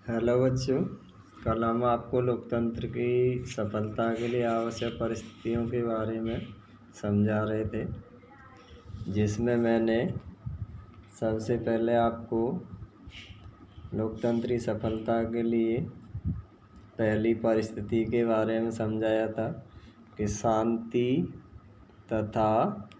Hello बच्चों। कल हम आपको लोकतंत्र की सफलता के लिए आवश्यक परिस्थितियों के बारे में समझा रहे थे, जिसमें मैंने सबसे पहले आपको लोकतंत्र की सफलता के लिए पहली परिस्थिति के बारे में समझाया था कि शांति तथा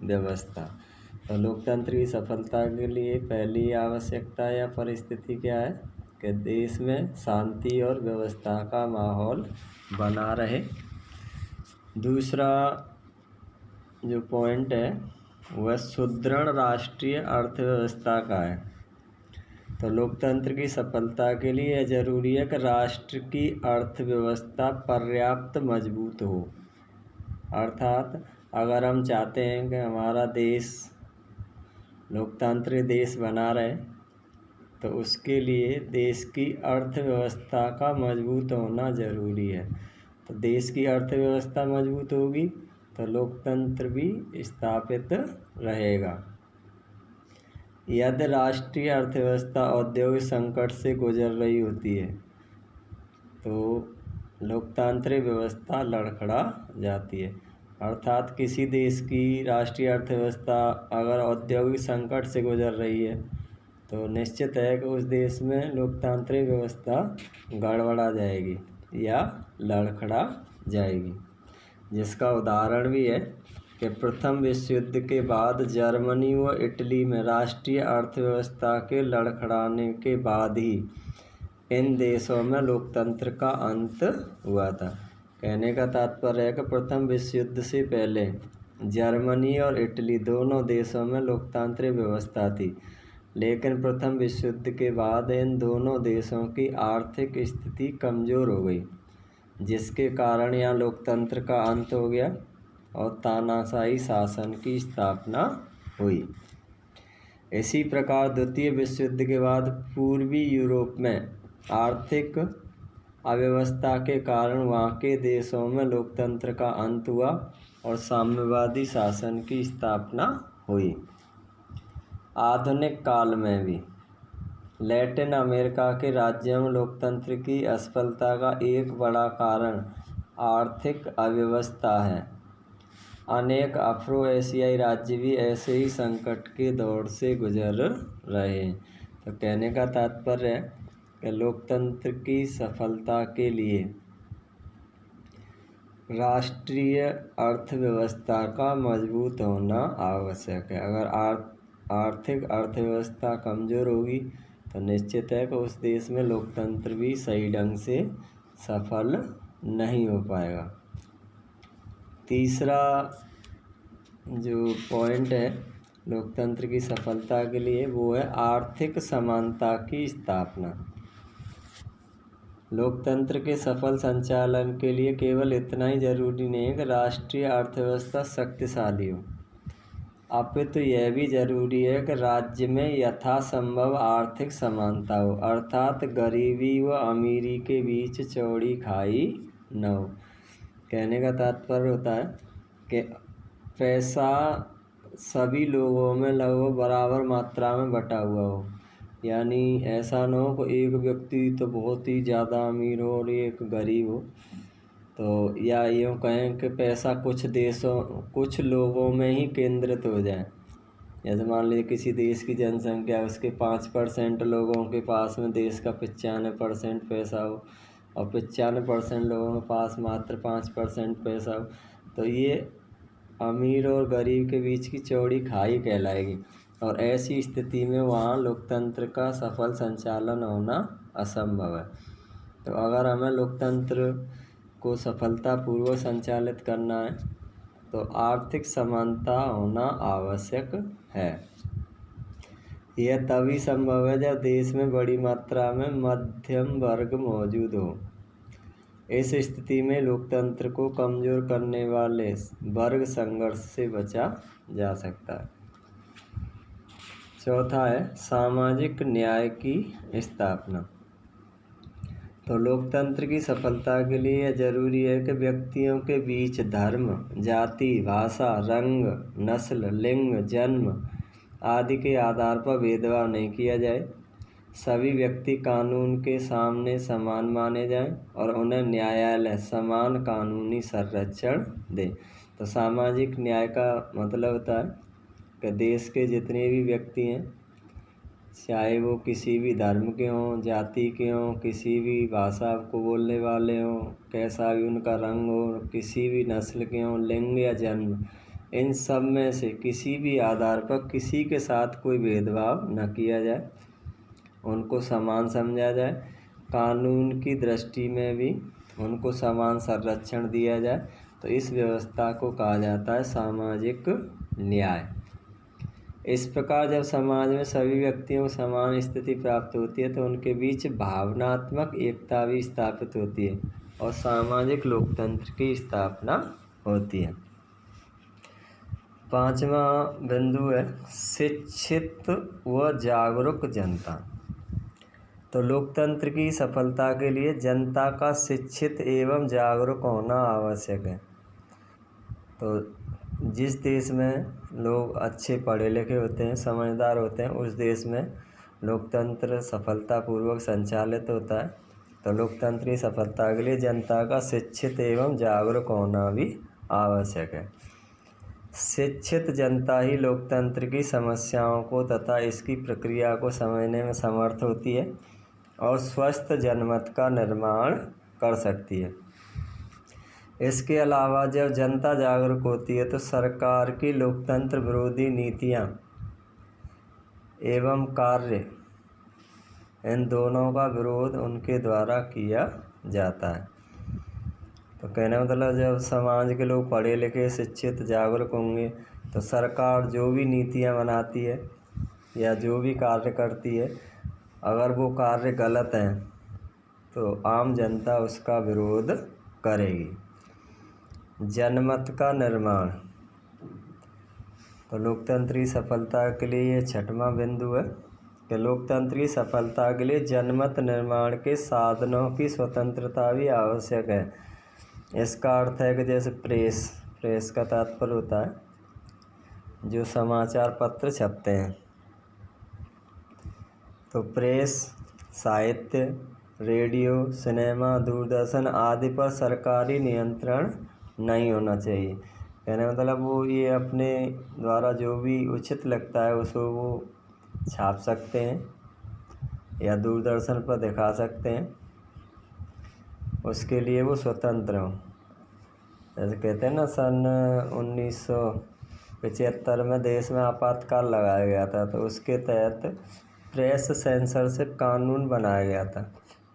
व्यवस्था। तो लोकतंत्र की सफलता के लिए पहली आवश्यकता या परिस्थिति क्या है कि देश में शांति और व्यवस्था का माहौल बना रहे। दूसरा जो पॉइंट है वह सुदृढ़ राष्ट्रीय अर्थव्यवस्था का है। तो लोकतंत्र की सफलता के लिए यह जरूरी है कि राष्ट्र की अर्थव्यवस्था पर्याप्त मजबूत हो। अर्थात अगर हम चाहते हैं कि हमारा देश लोकतांत्रिक देश बना रहे, तो उसके लिए देश की अर्थव्यवस्था का मजबूत होना ज़रूरी है। तो देश की अर्थव्यवस्था मजबूत होगी तो लोकतंत्र भी स्थापित रहेगा। यदि राष्ट्रीय अर्थव्यवस्था औद्योगिक संकट से गुजर रही होती है तो लोकतांत्रिक व्यवस्था लड़खड़ा जाती है। अर्थात किसी देश की राष्ट्रीय अर्थव्यवस्था अगर औद्योगिक संकट से गुजर रही है तो निश्चित है कि उस देश में लोकतांत्रिक व्यवस्था गड़बड़ा जाएगी या लड़खड़ा जाएगी। जिसका उदाहरण भी है कि प्रथम विश्व युद्ध के बाद जर्मनी व इटली में राष्ट्रीय अर्थव्यवस्था के लड़खड़ाने के बाद ही इन देशों में लोकतंत्र का अंत हुआ था। कहने का तात्पर्य है कि प्रथम विश्व युद्ध से पहले जर्मनी और इटली दोनों देशों में लोकतांत्रिक व्यवस्था थी, लेकिन प्रथम विश्व युद्ध के बाद इन दोनों देशों की आर्थिक स्थिति कमज़ोर हो गई, जिसके कारण यहाँ लोकतंत्र का अंत हो गया और तानाशाही शासन की स्थापना हुई। इसी प्रकार द्वितीय विश्व युद्ध के बाद पूर्वी यूरोप में आर्थिक अव्यवस्था के कारण वहाँ के देशों में लोकतंत्र का अंत हुआ और साम्यवादी शासन की स्थापना हुई। आधुनिक काल में भी लैटिन अमेरिका के राज्यों में लोकतंत्र की असफलता का एक बड़ा कारण आर्थिक अव्यवस्था है। अनेक अफ्रो एशियाई राज्य भी ऐसे ही संकट के दौर से गुजर रहे हैं। तो कहने का तात्पर्य है कि लोकतंत्र की सफलता के लिए राष्ट्रीय अर्थव्यवस्था का मजबूत होना आवश्यक है। अगर आर्थिक अर्थव्यवस्था कमज़ोर होगी तो निश्चित है कि उस देश में लोकतंत्र भी सही ढंग से सफल नहीं हो पाएगा। तीसरा जो पॉइंट है लोकतंत्र की सफलता के लिए वो है आर्थिक समानता की स्थापना। लोकतंत्र के सफल संचालन के लिए केवल इतना ही जरूरी नहीं है कि राष्ट्रीय अर्थव्यवस्था शक्तिशाली हो, अपितु यह भी जरूरी है कि राज्य में यथासंभव आर्थिक समानता हो, अर्थात गरीबी व अमीरी के बीच चौड़ी खाई न हो। कहने का तात्पर्य होता है कि पैसा सभी लोगों में लगभग बराबर मात्रा में बटा हुआ हो, यानी ऐसा न हो कि एक व्यक्ति तो बहुत ही ज़्यादा अमीर हो और एक गरीब हो। तो या यूँ कहें कि पैसा कुछ लोगों में ही केंद्रित हो जाए। जैसे मान लीजिए किसी देश की जनसंख्या उसके 5% लोगों के पास में देश का 95% पैसा हो और 95% लोगों के पास मात्र 5% पैसा हो, तो ये अमीर और गरीब के बीच की चौड़ी खाई कहलाएगी। और ऐसी स्थिति में वहाँ लोकतंत्र का सफल संचालन होना असंभव है। तो अगर हमें लोकतंत्र को सफलतापूर्वक संचालित करना है तो आर्थिक समानता होना आवश्यक है। यह तभी संभव है जब देश में बड़ी मात्रा में मध्यम वर्ग मौजूद हो। इस स्थिति में लोकतंत्र को कमज़ोर करने वाले वर्ग संघर्ष से बचा जा सकता है। चौथा है सामाजिक न्याय की स्थापना। तो लोकतंत्र की सफलता के लिए यह जरूरी है कि व्यक्तियों के बीच धर्म, जाति, भाषा, रंग, नस्ल, लिंग, जन्म आदि के आधार पर भेदभाव नहीं किया जाए। सभी व्यक्ति कानून के सामने समान माने जाएं और उन्हें न्यायालय समान कानूनी संरक्षण दे। तो सामाजिक न्याय का मतलब होता है कि देश के जितने भी व्यक्ति हैं, चाहे वो किसी भी धर्म के हों, जाति के हों, किसी भी भाषा को बोलने वाले हों, कैसा भी उनका रंग हो, किसी भी नस्ल के हों, लिंग या जन्म, इन सब में से किसी भी आधार पर किसी के साथ कोई भेदभाव न किया जाए, उनको समान समझा जाए, कानून की दृष्टि में भी उनको समान संरक्षण दिया जाए। तो इस व्यवस्था को कहा जाता है सामाजिक न्याय। इस प्रकार जब समाज में सभी व्यक्तियों को समान स्थिति प्राप्त होती है तो उनके बीच भावनात्मक एकता भी स्थापित होती है और सामाजिक लोकतंत्र की स्थापना होती है। 5वां बिंदु है शिक्षित व जागरूक जनता। तो लोकतंत्र की सफलता के लिए जनता का शिक्षित एवं जागरूक होना आवश्यक है। तो जिस देश में लोग अच्छे पढ़े लिखे होते हैं, समझदार होते हैं, उस देश में लोकतंत्र सफलतापूर्वक संचालित होता है। तो लोकतंत्र की सफलता के लिए जनता का शिक्षित एवं जागरूक होना भी आवश्यक है। शिक्षित जनता ही लोकतंत्र की समस्याओं को तथा इसकी प्रक्रिया को समझने में समर्थ होती है और स्वस्थ जनमत का निर्माण कर सकती है। इसके अलावा जब जनता जागरूक होती है तो सरकार की लोकतंत्र विरोधी नीतियां एवं कार्य, इन दोनों का विरोध उनके द्वारा किया जाता है। तो कहने का मतलब जब समाज के लोग पढ़े लिखे, शिक्षित, जागरूक होंगे तो सरकार जो भी नीतियां बनाती है या जो भी कार्य करती है, अगर वो कार्य गलत हैं तो आम जनता उसका विरोध करेगी। जनमत का निर्माण। तो लोकतंत्र की सफलता के लिए ये 6वां बिंदु है कि लोकतंत्र की सफलता के लिए जनमत निर्माण के साधनों की स्वतंत्रता भी आवश्यक है। इसका अर्थ है कि जैसे प्रेस का तात्पर्य होता है जो समाचार पत्र छपते हैं। तो प्रेस, साहित्य, रेडियो, सिनेमा, दूरदर्शन आदि पर सरकारी नियंत्रण नहीं होना चाहिए। कहने का मतलब वो ये अपने द्वारा जो भी उचित लगता है उसको वो छाप सकते हैं या दूरदर्शन पर दिखा सकते हैं, उसके लिए वो स्वतंत्र हों। जैसे कहते हैं ना, सन 1975 में देश में आपातकाल लगाया गया था, तो उसके तहत प्रेस सेंसरशिप कानून बनाया गया था।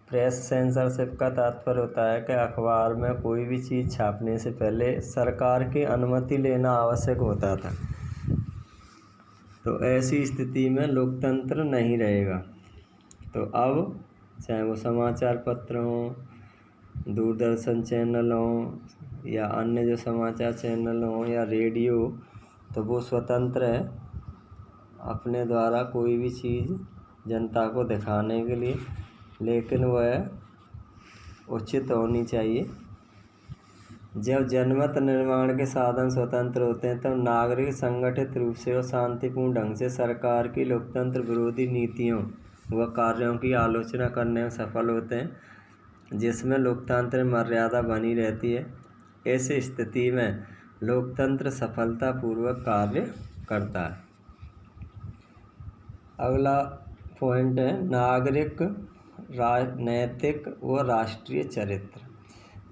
प्रेस सेंसरशिप का तात्पर्य होता है कि अखबार में कोई भी चीज़ छापने से पहले सरकार की अनुमति लेना आवश्यक होता था। तो ऐसी स्थिति में लोकतंत्र नहीं रहेगा। तो अब चाहे वो समाचार पत्र हों, दूरदर्शन चैनल हों या अन्य जो समाचार चैनल हों या रेडियो, तो वो स्वतंत्र है अपने द्वारा कोई भी चीज़ जनता को दिखाने के लिए, लेकिन वह उचित होनी चाहिए। जब जनमत निर्माण के साधन स्वतंत्र होते हैं तब नागरिक संगठित रूप से और शांतिपूर्ण ढंग से सरकार की लोकतंत्र विरोधी नीतियों व कार्यों की आलोचना करने में सफल होते हैं, जिसमें लोकतंत्र मर्यादा बनी रहती है। ऐसी स्थिति में लोकतंत्र सफलतापूर्वक कार्य करता है। अगला पॉइंट है नागरिक नैतिक व राष्ट्रीय चरित्र।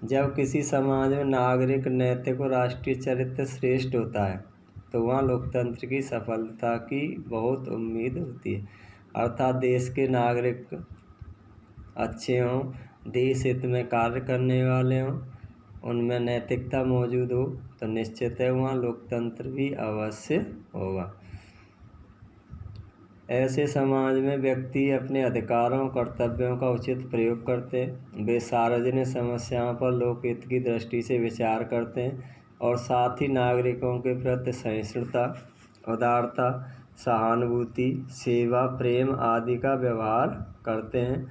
जब किसी समाज में नागरिक नैतिक व राष्ट्रीय चरित्र श्रेष्ठ होता है तो वहाँ लोकतंत्र की सफलता की बहुत उम्मीद होती है। अर्थात देश के नागरिक अच्छे हों, देश हित में कार्य करने वाले हों, उनमें नैतिकता मौजूद हो, तो निश्चित है वहाँ लोकतंत्र भी अवश्य होगा। ऐसे समाज में व्यक्ति अपने अधिकारों कर्तव्यों का उचित प्रयोग करते हैं, वे सार्वजनिक समस्याओं पर लोकहित की दृष्टि से विचार करते हैं और साथ ही नागरिकों के प्रति सहिष्णुता, उदारता, सहानुभूति, सेवा, प्रेम आदि का व्यवहार करते हैं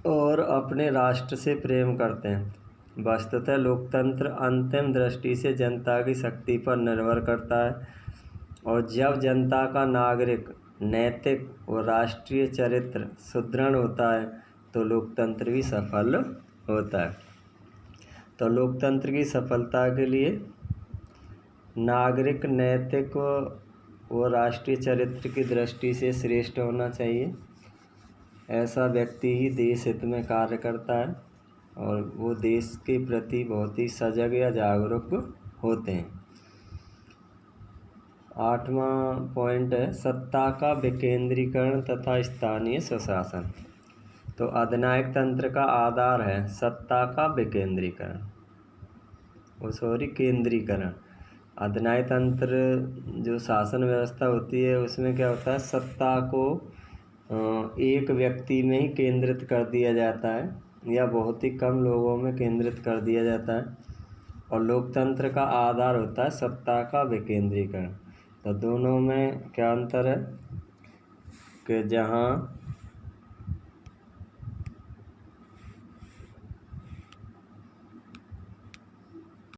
और अपने राष्ट्र से प्रेम करते हैं। वस्तुतः लोकतंत्र अंतिम दृष्टि से जनता की शक्ति पर निर्भर करता है और जब जनता का नागरिक नैतिक और राष्ट्रीय चरित्र सुदृढ़ होता है तो लोकतंत्र भी सफल होता है। तो लोकतंत्र की सफलता के लिए नागरिक नैतिक व राष्ट्रीय चरित्र की दृष्टि से श्रेष्ठ होना चाहिए। ऐसा व्यक्ति ही देश हित में कार्य करता है और वो देश के प्रति बहुत ही सजग या जागरूक होते हैं। 8वां पॉइंट है सत्ता का विकेंद्रीकरण तथा स्थानीय स्वशासन। तो अधिनायक तंत्र का आधार है सत्ता का विकेंद्रीकरण केंद्रीकरण। अधिनायक तंत्र जो शासन व्यवस्था होती है उसमें क्या होता है, सत्ता को एक व्यक्ति में ही केंद्रित कर दिया जाता है या बहुत ही कम लोगों में केंद्रित कर दिया जाता है। और लोकतंत्र का आधार होता है सत्ता का विकेंद्रीकरण। तो दोनों में क्या अंतर है कि जहाँ